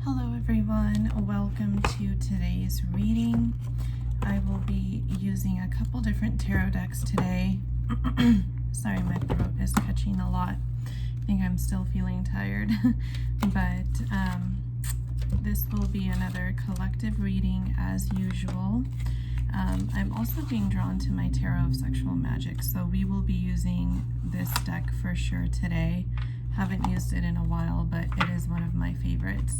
Hello everyone, welcome to today's reading. I will be using a couple different tarot decks today. Sorry, my throat is catching a lot. I think I'm still feeling tired, but this will be another collective reading as usual. I'm also being drawn to my Tarot of Sexual Magic, so we will be using this deck for sure today. Haven't used it in a while, but it is one of my favorites.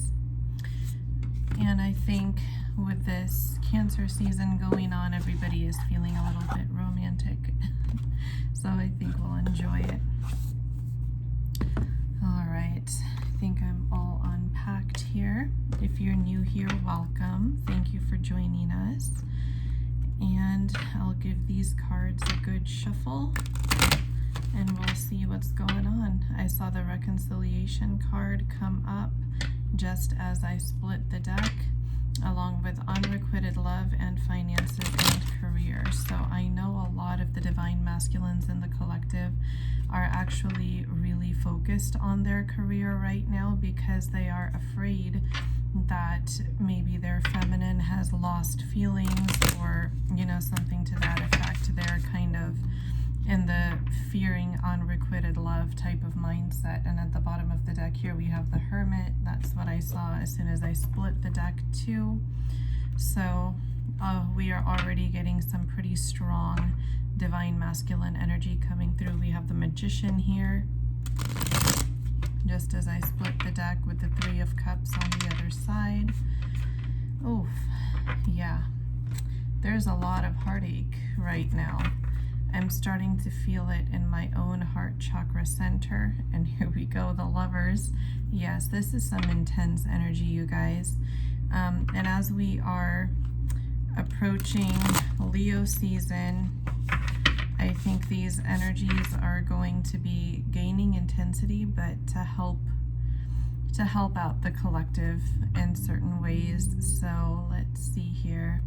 And I think with this Cancer season going on, everybody is feeling a little bit romantic. So I think we'll enjoy it. All right, I think I'm all unpacked here. If you're new here, welcome. Thank you for joining us. And I'll give these cards a good shuffle and we'll see what's going on. I saw the reconciliation card come up just as I split the deck, along with unrequited love and finances and career. So I know a lot of the divine masculines in the collective are actually really focused on their career right now because they are afraid that maybe their feminine has lost feelings or, you know, something to that effect. They're kind of in the fearing unrequited love type of mindset. And at the bottom of the deck here we have the Hermit. That's what I saw as soon as I split the deck too. So we are already getting some pretty strong divine masculine energy coming through. We have the Magician here, just as I split the deck, with the Three of Cups on the other side. Oof, yeah, there's a lot of heartache right now. I'm starting to feel it in my own heart chakra center. And here we go, the Lovers. Yes, this is some intense energy, you guys. And as we are approaching Leo season, I think these energies are going to be gaining intensity, but to help out the collective in certain ways. So let's see here.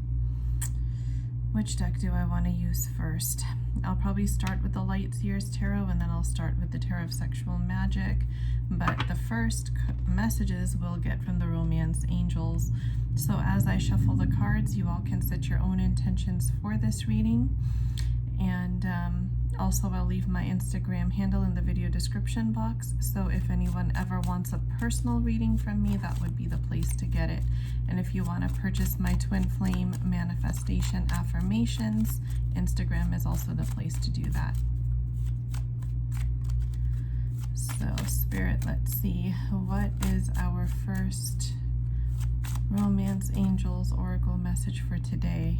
Which deck do I want to use first? I'll probably start with the Light Seers Tarot, and then I'll start with the Tarot of Sexual Magic. But the first messages we'll get from the Romance Angels. So as I shuffle the cards, you all can set your own intentions for this reading. And also I'll leave my Instagram handle in the video description box. So if anyone ever wants a personal reading from me, that would be the place to get it. And if you want to purchase my Twin Flame Manifestation Affirmations, Instagram is also the place to do that. So Spirit, let's see, what is our first Romance Angels Oracle message for today?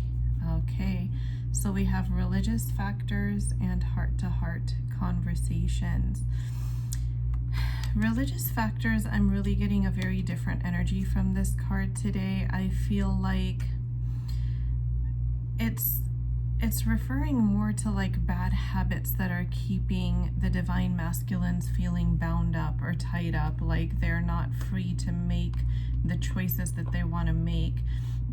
Okay, so we have religious factors and heart-to-heart conversations. Religious factors, I'm really getting a very different energy from this card today. I feel like it's referring more to like bad habits that are keeping the divine masculines feeling bound up or tied up, like they're not free to make the choices that they want to make,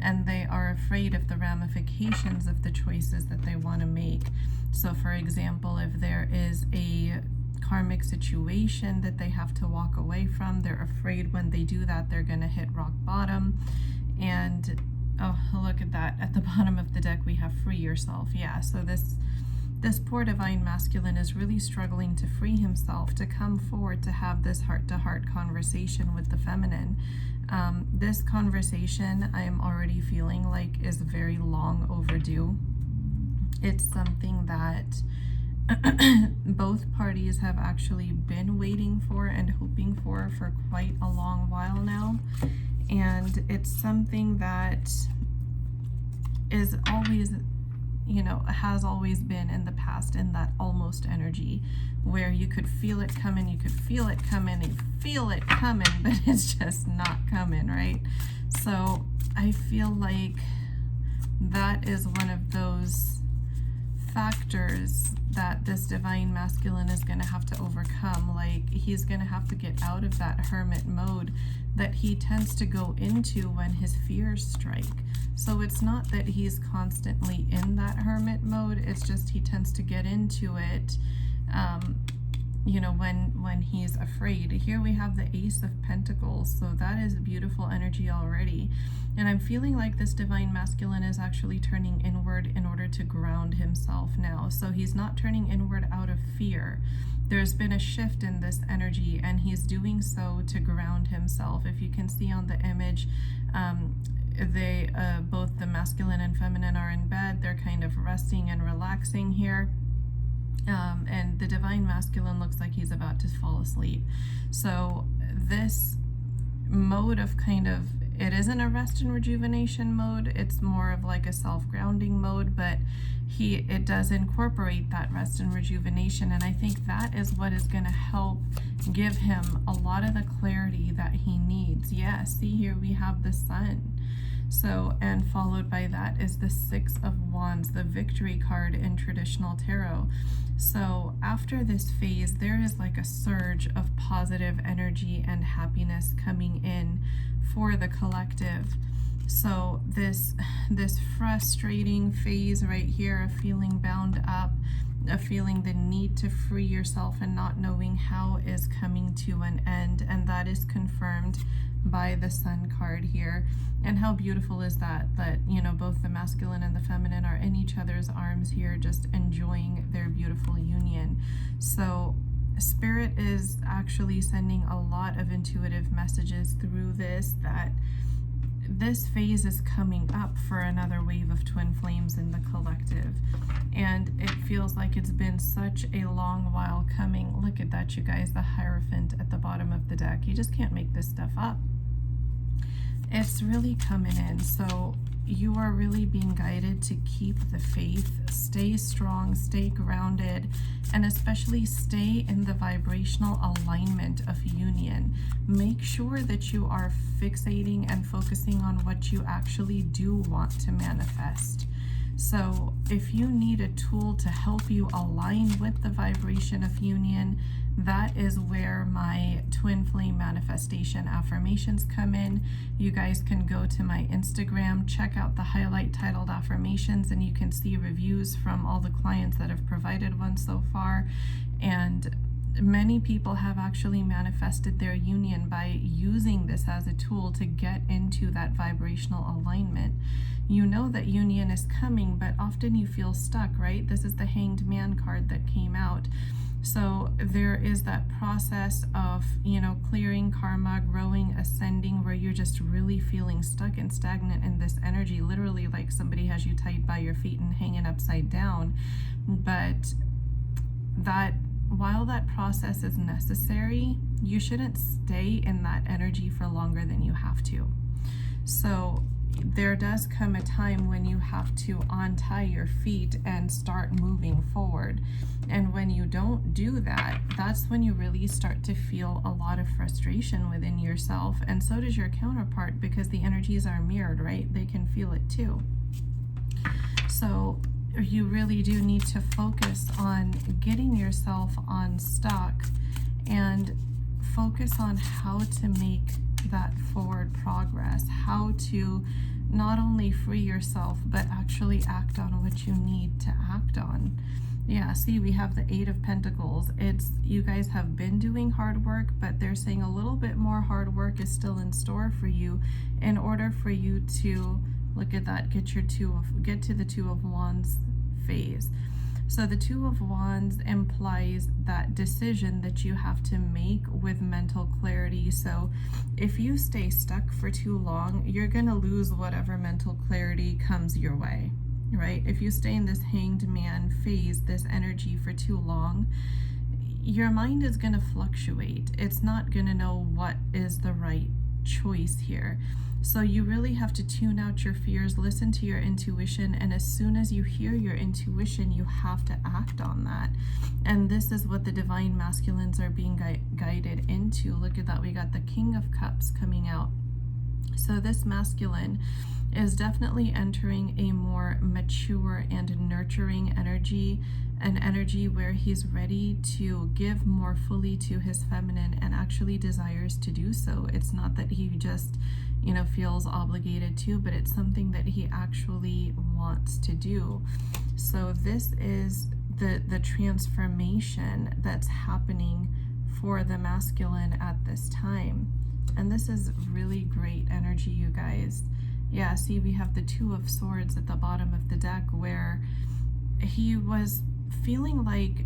and they are afraid of the ramifications of the choices that they want to make. So for example, if there is a karmic situation that they have to walk away from, they're afraid when they do that they're going to hit rock bottom. And oh, look at that, at the bottom of the deck we have free yourself. Yeah, so this poor divine masculine is really struggling to free himself, to come forward, to have this heart-to-heart conversation with the feminine. This conversation, I am already feeling like, is very long overdue. It's something that both parties have actually been waiting for and hoping for quite a long while now. And it's something that is always, you know, has always been in the past in that almost energy where you could feel it coming, you could feel it coming, you feel it coming, but it's just not coming, right? So I feel like that is one of those factors that this divine masculine is going to have to overcome. Like, he's going to have to get out of that hermit mode that he tends to go into when his fears strike. So it's not that he's constantly in that hermit mode, it's just he tends to get into it you know, when he's afraid. Here we have the Ace of Pentacles, so that is beautiful energy already. And I'm feeling like this divine masculine is actually turning inward in order to ground himself now. So he's not turning inward out of fear. There's been a shift in this energy, and he's doing so to ground himself. If you can see on the image, they both the masculine and feminine are in bed. They're kind of resting and relaxing here. And the divine masculine looks like he's about to fall asleep. So this mode of kind of, it isn't a rest and rejuvenation mode, it's more of like a self-grounding mode, but it does incorporate that rest and rejuvenation, and I think that is what is going to help give him a lot of the clarity that he needs. Yeah, see, here we have the Sun. So, and followed by that is the Six of Wands, the victory card in traditional tarot. So after this phase, there is like a surge of positive energy and happiness coming in for the collective. So this frustrating phase right here of feeling bound up, of feeling the need to free yourself and not knowing how, is coming to an end, and that is confirmed by the Sun card here. And how beautiful is that, you know, both the masculine and the feminine are in each other's arms here, just enjoying their beautiful union. So Spirit is actually sending a lot of intuitive messages through this, that this phase is coming up for another wave of twin flames in the collective. And it feels like it's been such a long while coming. Look at that, you guys, the Hierophant at the bottom of the deck. You just can't make this stuff up. It's really coming in. So you are really being guided to keep the faith, stay strong, stay grounded, and especially stay in the vibrational alignment of union. Make sure that you are fixating and focusing on what you actually do want to manifest. So if you need a tool to help you align with the vibration of union, that is where my twin flame manifestation affirmations come in. You guys can go to my Instagram, check out the highlight titled affirmations, and you can see reviews from all the clients that have provided one so far. And many people have actually manifested their union by using this as a tool to get into that vibrational alignment. You know that union is coming, but often you feel stuck, right? This is the Hanged Man card that came out. So there is that process of, you know, clearing karma, growing, ascending, where you're just really feeling stuck and stagnant in this energy, literally like somebody has you tied by your feet and hanging upside down. But that, while that process is necessary, you shouldn't stay in that energy for longer than you have to. So there does come a time when you have to untie your feet and start moving forward. And when you don't do that, that's when you really start to feel a lot of frustration within yourself. And so does your counterpart, because the energies are mirrored, right? They can feel it too. So you really do need to focus on getting yourself unstuck and focus on how to make that forward progress, how to not only free yourself, but actually act on what you need to act on. Yeah, see, we have the Eight of Pentacles. It's, you guys have been doing hard work, but they're saying a little bit more hard work is still in store for you in order for you to, look at that, get to the Two of Wands phase. So the Two of Wands implies that decision that you have to make with mental clarity. So if you stay stuck for too long, you're going to lose whatever mental clarity comes your way, right? If you stay in this Hanged Man phase, this energy, for too long, your mind is going to fluctuate. It's not going to know what is the right choice here. So you really have to tune out your fears, listen to your intuition, and as soon as you hear your intuition, you have to act on that. And this is what the divine masculines are being guided into. Look at that, we got the King of Cups coming out. So this masculine is definitely entering a more mature and nurturing energy, an energy where he's ready to give more fully to his feminine and actually desires to do so. It's not that he just, you know, feels obligated to, but it's something that he actually wants to do. So this is the transformation that's happening for the masculine at this time. And this is really great energy, you guys. Yeah, see, we have the Two of Swords at the bottom of the deck, where he was feeling like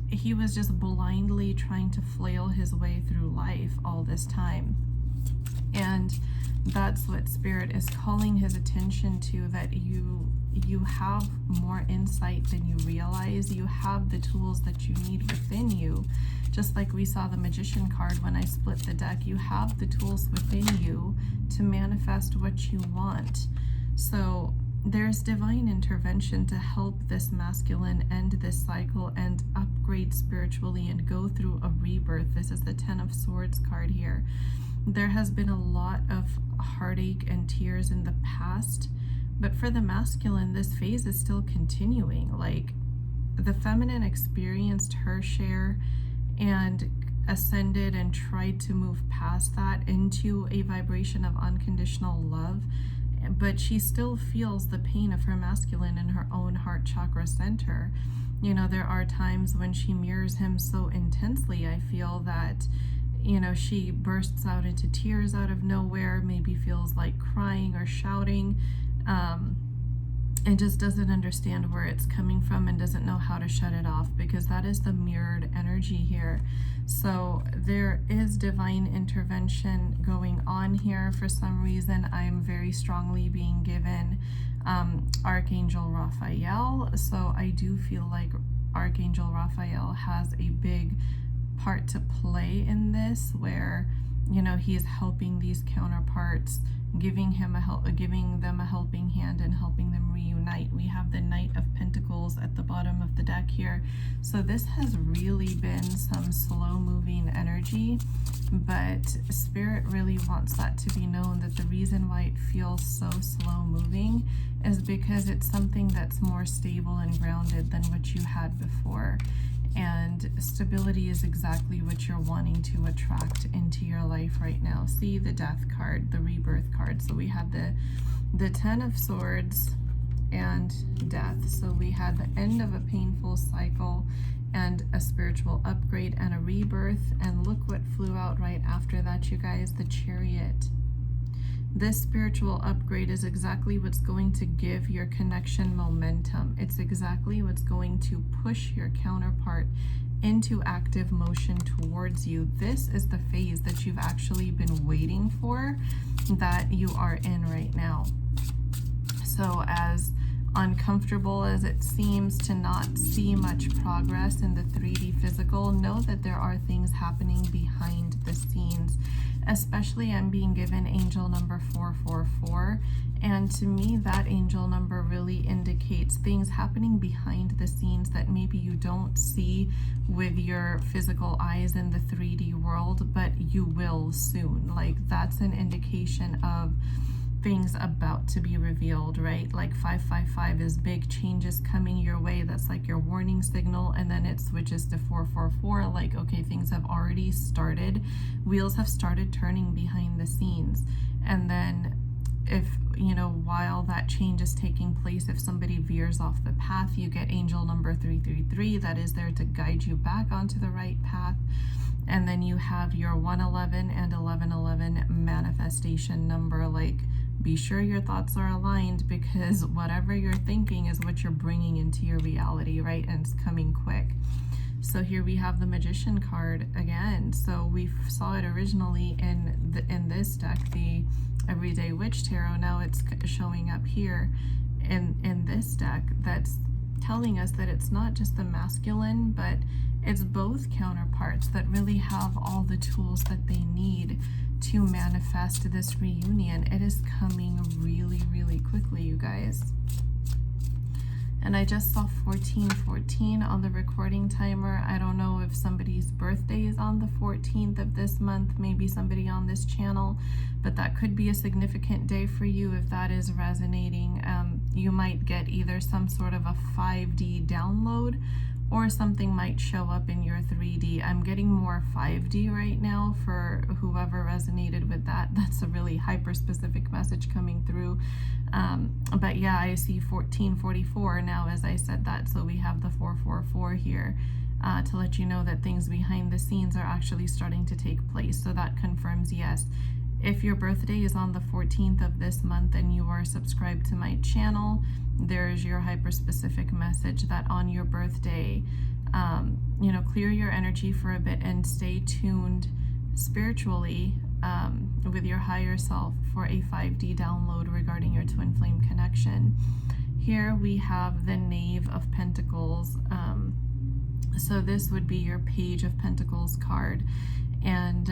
he was just blindly trying to flail his way through life all this time. And that's what Spirit is calling his attention to, that you have more insight than you realize. You have the tools that you need within you. Just like we saw the Magician card when I split the deck, you have the tools within you to manifest what you want. So there's divine intervention to help this masculine end this cycle and upgrade spiritually and go through a rebirth. This is the Ten of Swords card here. There has been a lot of heartache and tears in the past, but for the masculine, this phase is still continuing. Like, the feminine experienced her share and ascended and tried to move past that into a vibration of unconditional love, but she still feels the pain of her masculine in her own heart chakra center. You know, there are times when she mirrors him so intensely, I feel that, you know, she bursts out into tears out of nowhere, maybe feels like crying or shouting, and just doesn't understand where it's coming from and doesn't know how to shut it off, because that is the mirrored energy here. So there is divine intervention going on here. For some reason, I am very strongly being given Archangel Raphael. So I do feel like Archangel Raphael has a big part to play in this, where, you know, he is helping these counterparts, giving them a helping hand and helping them reunite. We have the Knight of Pentacles at the bottom of the deck here. So this has really been some slow moving energy, but Spirit really wants that to be known, that the reason why it feels so slow moving is because it's something that's more stable and grounded than what you had before. And stability is exactly what you're wanting to attract into your life right now. See the Death card, the Rebirth card. So we had the Ten of Swords and Death. So we had the end of a painful cycle and a spiritual upgrade and a rebirth. And look what flew out right after that, you guys, the Chariot. This spiritual upgrade is exactly what's going to give your connection momentum. It's exactly what's going to push your counterpart into active motion towards you. This is the phase that you've actually been waiting for, that you are in right now. So as uncomfortable as it seems to not see much progress in the 3D physical, know that there are things happening behind the scenes. Especially, I'm being given angel number 444, and to me that angel number really indicates things happening behind the scenes that maybe you don't see with your physical eyes in the 3D world, but you will soon. Like, that's an indication of things about to be revealed, right? Like 555 is big changes coming your way. That's like your warning signal. And then it switches to 444, like, okay, things have already started. Wheels have started turning behind the scenes. And then if, you know, while that change is taking place, if somebody veers off the path, you get angel number 333 that is there to guide you back onto the right path. And then you have your 111 and 1111 manifestation number. Like, be sure your thoughts are aligned, because whatever you're thinking is what you're bringing into your reality, right? And it's coming quick. So here we have the Magician card again. So we saw it originally in this deck, the Everyday Witch Tarot. Now it's showing up here in this deck. That's telling us that it's not just the masculine, but it's both counterparts that really have all the tools that they need to manifest this reunion. It is coming really, really quickly, you guys. And I just saw 1414 on the recording timer. I don't know if somebody's birthday is on the 14th of this month, maybe somebody on this channel, but that could be a significant day for you if that is resonating. You might get either some sort of a 5D download, or something might show up in your 3D. I'm getting more 5D right now for whoever resonated with that that's a really hyper specific message coming through. But yeah, I see 1444 now as I said that, so we have the 444 here. To let you know that things behind the scenes are actually starting to take place. So that confirms, yes, if your birthday is on the 14th of this month and you are subscribed to my channel, there is your hyper-specific message that on your birthday, clear your energy for a bit and stay tuned spiritually with your higher self for a 5D download regarding your twin flame connection. Here we have the Knave of Pentacles. So this would be your Page of Pentacles card, and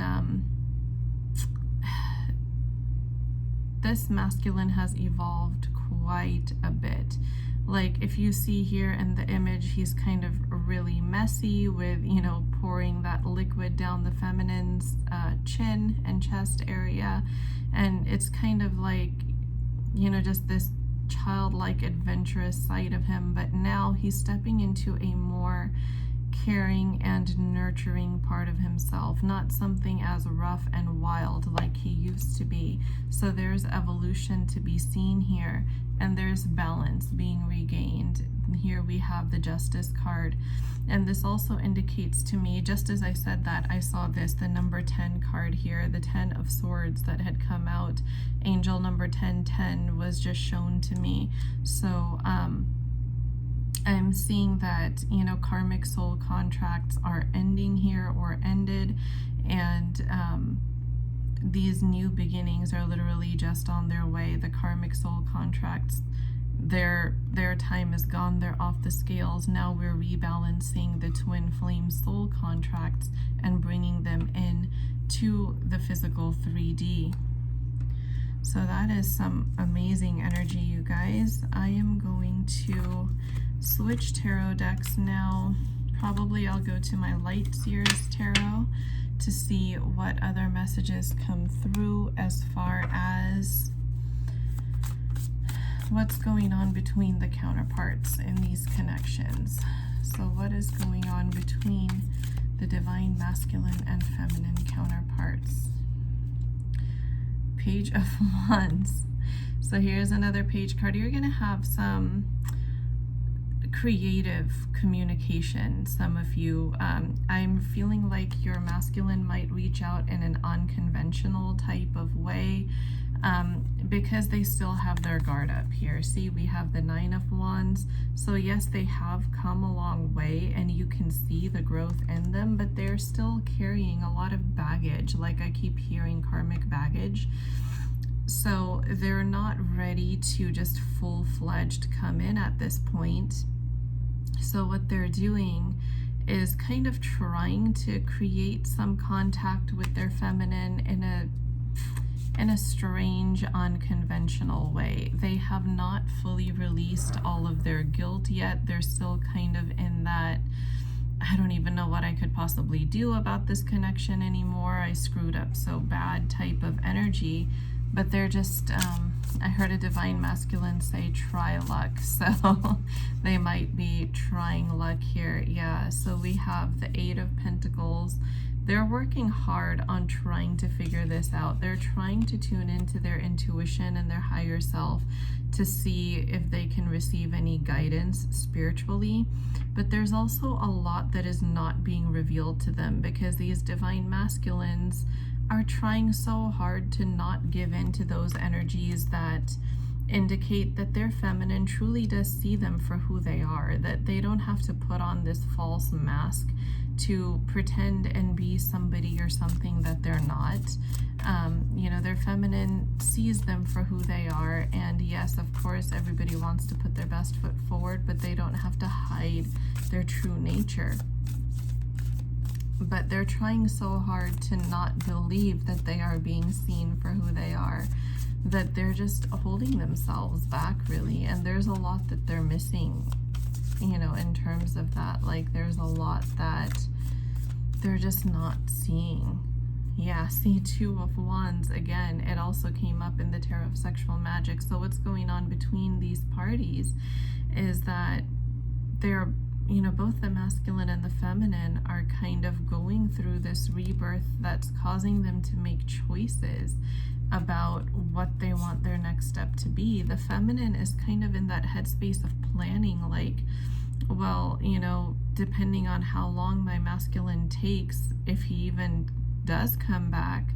this masculine has evolved quite a bit. Like if you see here in the image, he's kind of really messy with, pouring that liquid down the feminine's chin and chest area, and it's kind of like, just this childlike adventurous side of him. But now he's stepping into a more caring and nurturing part of himself, not something as rough and wild like he used to be. So there's evolution to be seen here, and there's balance being regained. Here we have the Justice card, and this also indicates to me, just as I said that, I saw the number 10 card here, the 10 of Swords that had come out. Angel number 1010 was just shown to me. So I'm seeing that, karmic soul contracts are ending here or ended, and these new beginnings are literally just on their way. The karmic soul contracts, their time is gone, they're off the scales. Now we're rebalancing the twin flame soul contracts and bringing them in to the physical 3D. So that is some amazing energy, you guys. I am going to switch tarot decks now. Probably I'll go to my Light Seers Tarot to see what other messages come through as far as what's going on between the counterparts in these connections. So what is going on between the divine masculine and feminine counterparts? Page of Wands. So here's another page card. You're going to have some creative communication, some of you. I'm feeling like your masculine might reach out in an unconventional type of way, because they still have their guard up here. See, we have the 9 of Wands. So yes, they have come a long way and you can see the growth in them, but they're still carrying a lot of baggage. Like I keep hearing karmic baggage. So they're not ready to just full-fledged come in at this point. So what they're doing is kind of trying to create some contact with their feminine in a strange, unconventional way. They have not fully released all of their guilt yet. They're still kind of in that, I don't even know what I could possibly do about this connection anymore. I screwed up so bad type of energy. But they're just, I heard a divine masculine say try luck, so they might be trying luck here. Yeah, so we have the 8 of Pentacles. They're working hard on trying to figure this out. They're trying to tune into their intuition and their higher self to see if they can receive any guidance spiritually. But there's also a lot that is not being revealed to them, because these divine masculines are trying so hard to not give in to those energies that indicate that their feminine truly does see them for who they are, that they don't have to put on this false mask to pretend and be somebody or something that they're not. Their feminine sees them for who they are, and yes, of course, everybody wants to put their best foot forward, but they don't have to hide their true nature. But they're trying so hard to not believe that they are being seen for who they are, that they're just holding themselves back, really. And there's a lot that they're missing, in terms of that. Like, there's a lot that they're just not seeing. Yeah, see, 2 of Wands, again, it also came up in the Tarot of Sexual Magic. So what's going on between these parties is that they're, both the masculine and the feminine are kind of going through this rebirth that's causing them to make choices. about what they want their next step to be. The feminine is kind of in that headspace of planning, like, well, you know, depending on how long my masculine takes, if he even does come back,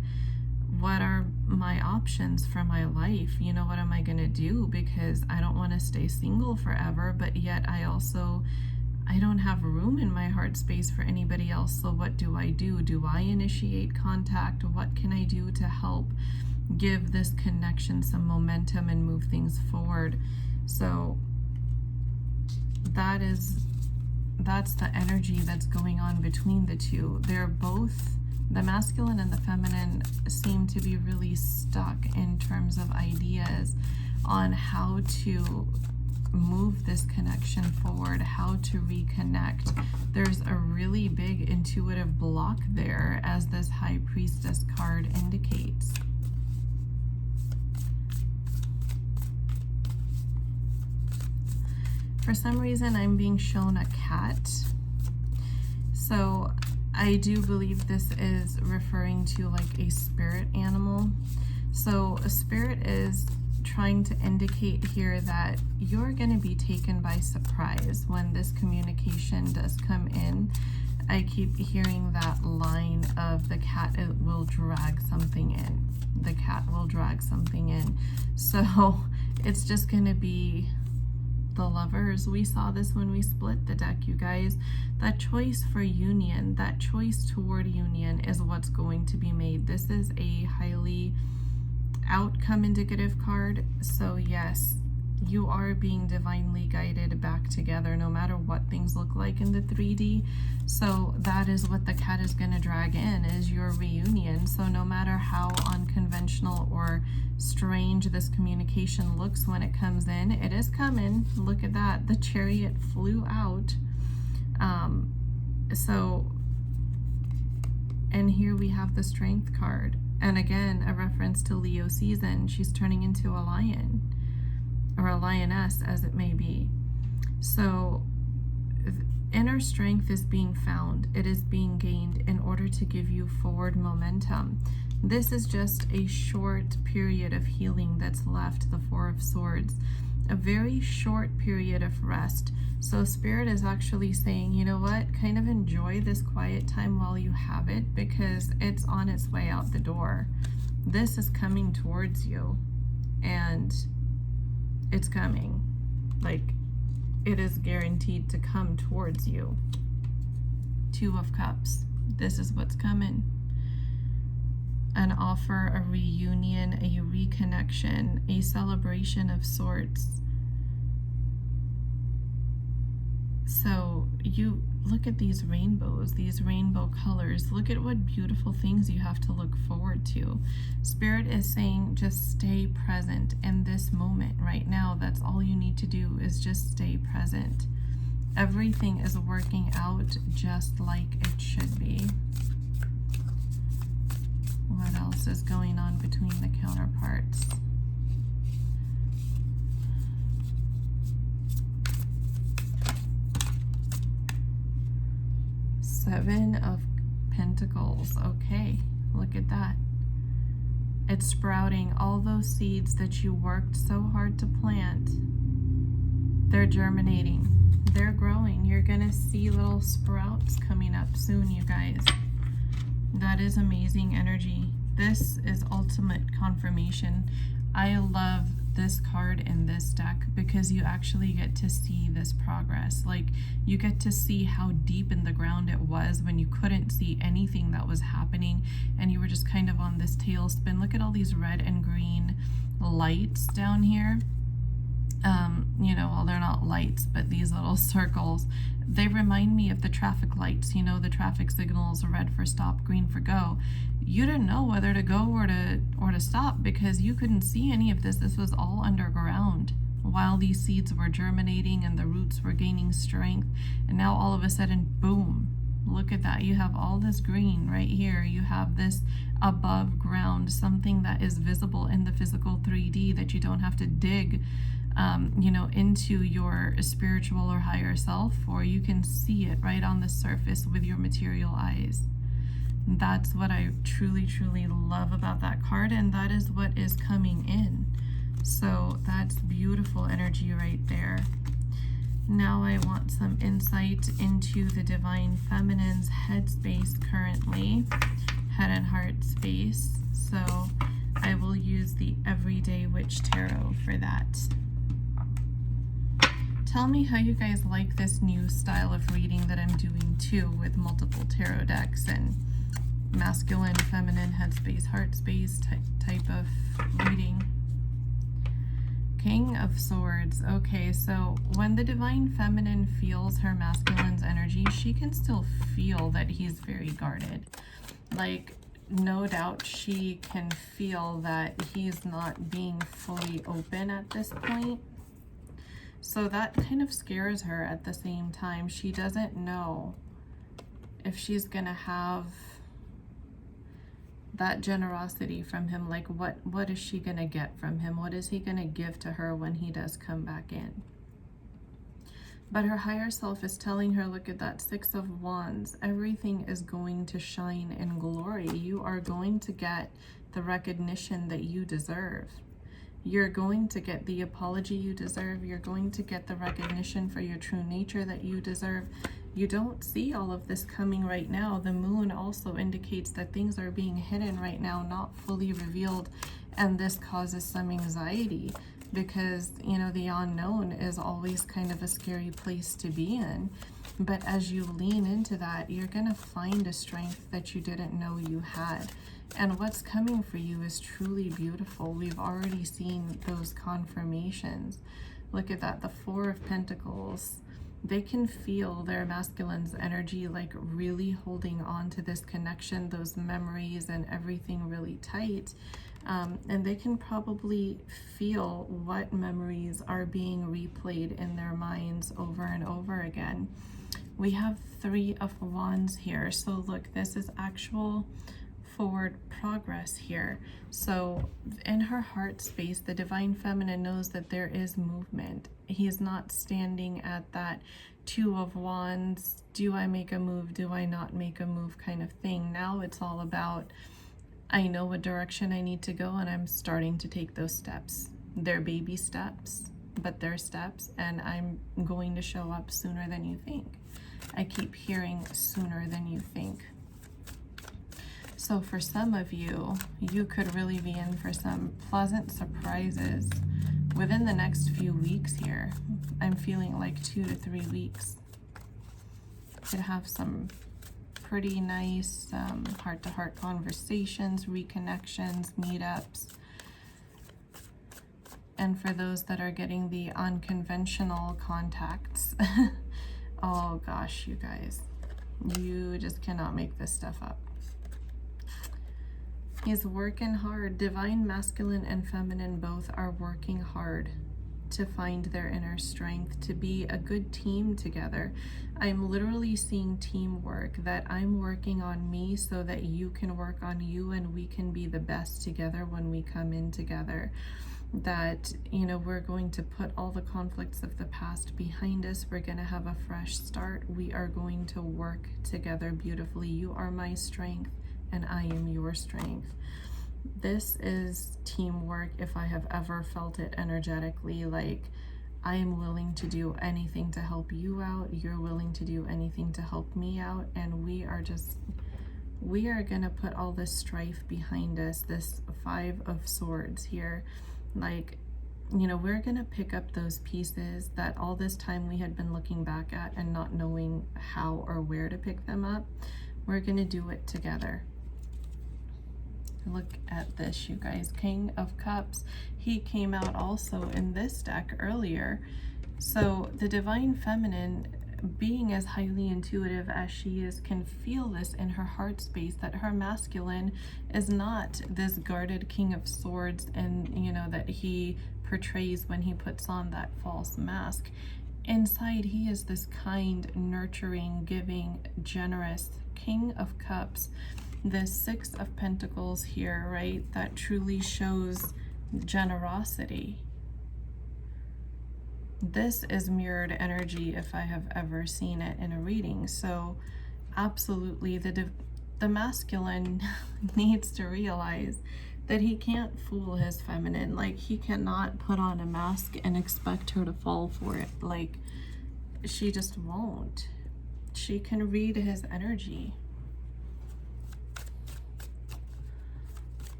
what are my options for my life? You know, what am I going to do? Because I don't want to stay single forever, but yet I don't have room in my heart space for anybody else. So what do I do? Do I initiate contact? What can I do to help give this connection some momentum and move things forward? So that's the energy that's going on between the two. They're both, the masculine and the feminine, seem to be really stuck in terms of ideas on how to move this connection forward, how to reconnect. There's a really big intuitive block there, as this High Priestess card indicates. For some reason, I'm being shown a cat. So I do believe this is referring to like a spirit animal. So a spirit is trying to indicate here that you're going to be taken by surprise when this communication does come in. I keep hearing that line of the cat will drag something in. The cat will drag something in. So it's just going to be the Lovers. We saw this when we split the deck, you guys. That choice for union, that choice toward union is what's going to be made. This is a highly outcome indicative card. So yes, you are being divinely guided back together no matter what things look like in the 3D. So that is what the cat is going to drag in, is your reunion. So no matter how unconventional or strange this communication looks when it comes in, it is coming. Look at that, the Chariot flew out. And here we have the Strength card, and again a reference to Leo season. She's turning into a lion, or a lioness as it may be. So inner strength is being found, it is being gained in order to give you forward momentum. This is just a short period of healing that's left, the Four of Swords, a very short period of rest. So Spirit is actually saying, you know what, kind of enjoy this quiet time while you have it, because it's on its way out the door. This is coming towards you, and it's coming. Like, it is guaranteed to come towards you. Two of Cups. This is what's coming. An offer, a reunion, a reconnection, a celebration of sorts. So you look at these rainbows, these rainbow colors. Look at what beautiful things you have to look forward to. Spirit is saying just stay present in this moment right now. That's all you need to do, is just stay present. Everything is working out just like it should be. What else is going on between the counterparts? Seven of Pentacles. Okay, look at that. It's sprouting. All those seeds that you worked so hard to plant, they're germinating. They're growing. You're gonna see little sprouts coming up soon, you guys. That is amazing energy. This is ultimate confirmation. I love this card in this deck because you actually get to see this progress. Like, you get to see how deep in the ground it was when you couldn't see anything that was happening and you were just kind of on this tailspin. Look at all these red and green lights down here. You know, well, they're not lights, but these little circles, they remind me of the traffic lights. You know, the traffic signals, red for stop, green for go. You didn't know whether to go or to stop because you couldn't see any of this. This was all underground while these seeds were germinating and the roots were gaining strength. And now all of a sudden, boom, look at that. You have all this green right here. You have this above ground, something that is visible in the physical 3D that you don't have to dig you know, into your spiritual or higher self, or you can see it right on the surface with your material eyes. That's what I truly, truly love about that card, and that is what is coming in. So that's beautiful energy right there. Now I want some insight into the Divine Feminine's headspace currently, head and heart space. So I will use the Everyday Witch Tarot for that. Tell me how you guys like this new style of reading that I'm doing too, with multiple tarot decks and masculine, feminine, headspace, heart space type of reading. King of Swords. Okay, so when the Divine Feminine feels her masculine's energy, she can still feel that he's very guarded. Like, no doubt she can feel that he's not being fully open at this point. So that kind of scares her at the same time. She doesn't know if she's gonna have that generosity from him. Like, what is she gonna get from him? What is he gonna give to her when he does come back in? But her higher self is telling her, look at that Six of Wands. Everything is going to shine in glory. You are going to get the recognition that you deserve. You're going to get the apology you deserve. You're going to get the recognition for your true nature that you deserve. You don't see all of this coming right now. The moon also indicates that things are being hidden right now, not fully revealed, and this causes some anxiety because, you know, the unknown is always kind of a scary place to be in. But as you lean into that, you're going to find a strength that you didn't know you had. And what's coming for you is truly beautiful. We've already seen those confirmations. Look at that, the Four of Pentacles. They can feel their masculine's energy, like really holding on to this connection, those memories and everything really tight. And they can probably feel what memories are being replayed in their minds over and over again. We have Three of Wands here. So look, this is actual forward progress here. So in her heart space, the Divine Feminine knows that there is movement. He is not standing at that Two of Wands, do I make a move, do I not make a move kind of thing. Now it's all about, I know what direction I need to go and I'm starting to take those steps. They're baby steps, but they're steps, and I'm going to show up sooner than you think. I keep hearing sooner than you think. So for some of you, you could really be in for some pleasant surprises within the next few weeks here. I'm feeling like 2 to 3 weeks. Could have some pretty nice heart-to-heart conversations, reconnections, meetups. And for those that are getting the unconventional contacts, oh gosh, you guys, you just cannot make this stuff up. He's working hard. Divine Masculine and Feminine both are working hard to find their inner strength, to be a good team together. I'm literally seeing teamwork, that I'm working on me so that you can work on you and we can be the best together when we come in together. That, you know, we're going to put all the conflicts of the past behind us. We're going to have a fresh start. We are going to work together beautifully. You are my strength and I am your strength. This is teamwork if I have ever felt it energetically. Like, I am willing to do anything to help you out. You're willing to do anything to help me out. And we are gonna put all this strife behind us, this Five of Swords here. Like, you know, we're gonna pick up those pieces that all this time we had been looking back at and not knowing how or where to pick them up. We're gonna do it together. Look at this, you guys. King of Cups. He came out also in this deck earlier. So the Divine Feminine, being as highly intuitive as she is, can feel this in her heart space, that her masculine is not this guarded King of Swords, and you know, that he portrays when he puts on that false mask. Inside, he is this kind, nurturing, giving, generous King of Cups. The Six of Pentacles here, right, that truly shows generosity. This is mirrored energy if I have ever seen it in a reading. So absolutely, the masculine needs to realize that he can't fool his feminine. Like, he cannot put on a mask and expect her to fall for it. Like, she just won't. She can read his energy.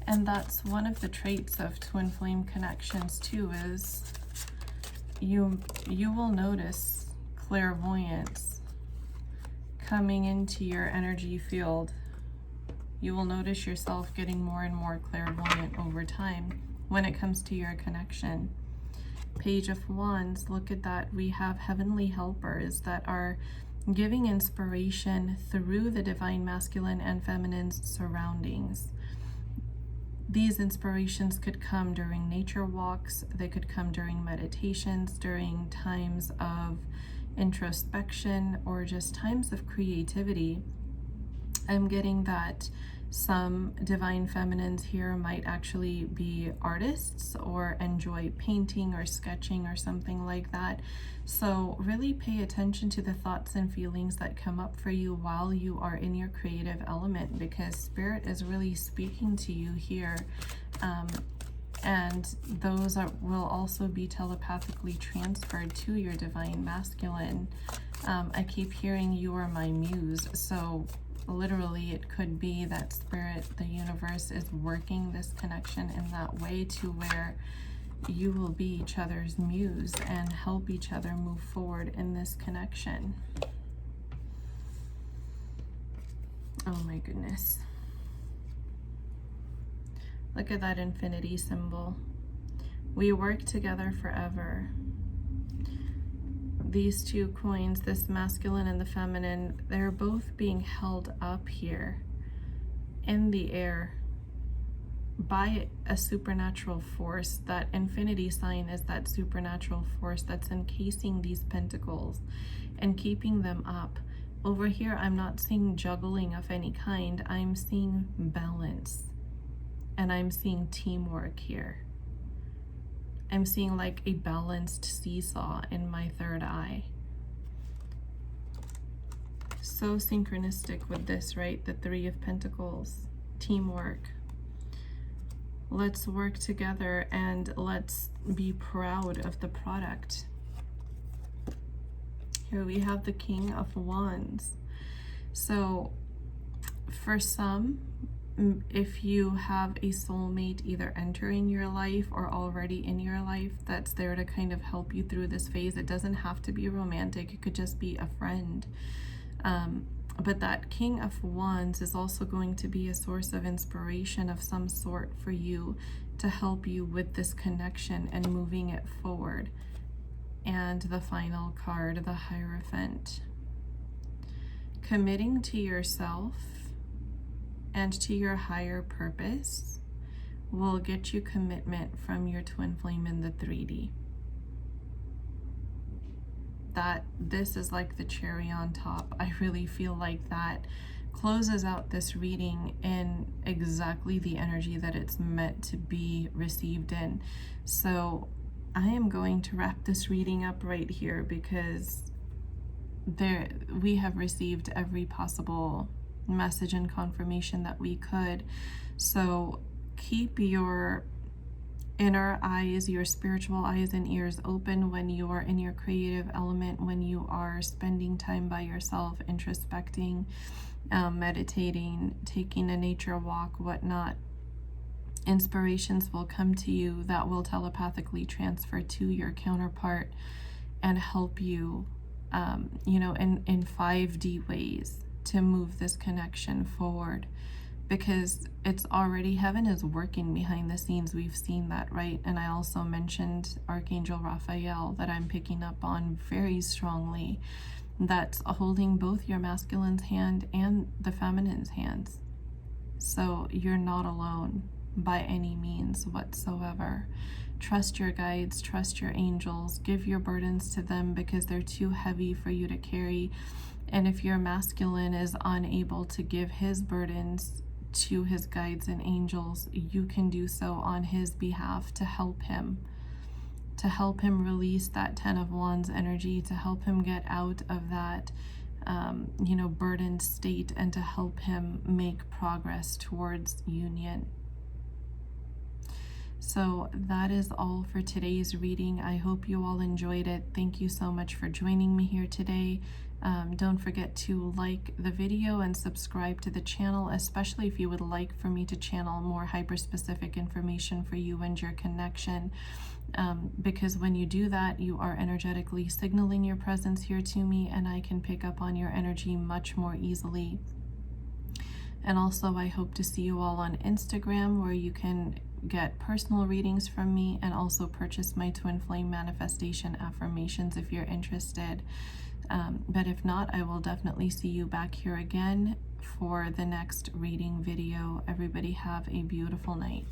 And that's one of the traits of twin flame connections too, is you will notice clairvoyance coming into your energy field. You will notice yourself getting more and more clairvoyant over time when it comes to your connection. Page of Wands, look at that. We have heavenly helpers that are giving inspiration through the divine masculine and feminine's surroundings. These inspirations could come during nature walks, they could come during meditations, during times of introspection, or just times of creativity. I'm getting that some divine feminines here might actually be artists or enjoy painting or sketching or something like that. So really pay attention to the thoughts and feelings that come up for you while you are in your creative element, because Spirit is really speaking to you here. And those will also be telepathically transferred to your divine masculine. I keep hearing you are my muse. So literally it could be that Spirit, the universe, is working this connection in that way to where you will be each other's muse and help each other move forward in this connection. Oh my goodness. Look at that infinity symbol. We work together forever. These two coins, this masculine and the feminine, they're both being held up here in the air by a supernatural force. That infinity sign is that supernatural force that's encasing these pentacles and keeping them up. Over here, I'm not seeing juggling of any kind. I'm seeing balance, and I'm seeing teamwork here. I'm seeing like a balanced seesaw in my third eye. So synchronistic with this, right? The Three of Pentacles, teamwork. Let's work together and let's be proud of the product. Here we have the King of Wands. So for some, if you have a soulmate either entering your life or already in your life that's there to kind of help you through this phase, it doesn't have to be romantic, it could just be a friend. But that King of Wands is also going to be a source of inspiration of some sort for you to help you with this connection and moving it forward. And the final card, the Hierophant. Committing to yourself and to your higher purpose will get you commitment from your twin flame in the 3D. That this is like the cherry on top. I really feel like that closes out this reading in exactly the energy that it's meant to be received in. So I am going to wrap this reading up right here, because we have received every possible message and confirmation that we could. So keep your inner eyes, your spiritual eyes and ears open when you are in your creative element, when you are spending time by yourself, introspecting, meditating, taking a nature walk, whatnot. Inspirations will come to you that will telepathically transfer to your counterpart and help you, in 5D ways to move this connection forward, because it's already, heaven is working behind the scenes. We've seen that, right? And I also mentioned Archangel Raphael that I'm picking up on very strongly, that's holding both your masculine's hand and the feminine's hands. So you're not alone by any means whatsoever. Trust your guides, trust your angels, give your burdens to them because they're too heavy for you to carry. And if your masculine is unable to give his burdens to his guides and angels, you can do so on his behalf to help him release that 10 of Wands energy, to help him get out of that burdened state, and to help him make progress towards union. So that is all for today's reading. I hope you all enjoyed it. Thank you so much for joining me here today. Don't forget to like the video and subscribe to the channel, especially if you would like for me to channel more hyper-specific information for you and your connection. Because when you do that, you are energetically signaling your presence here to me, and I can pick up on your energy much more easily. And also, I hope to see you all on Instagram, where you can get personal readings from me and also purchase my Twin Flame Manifestation affirmations if you're interested. But if not, I will definitely see you back here again for the next reading video. Everybody have a beautiful night.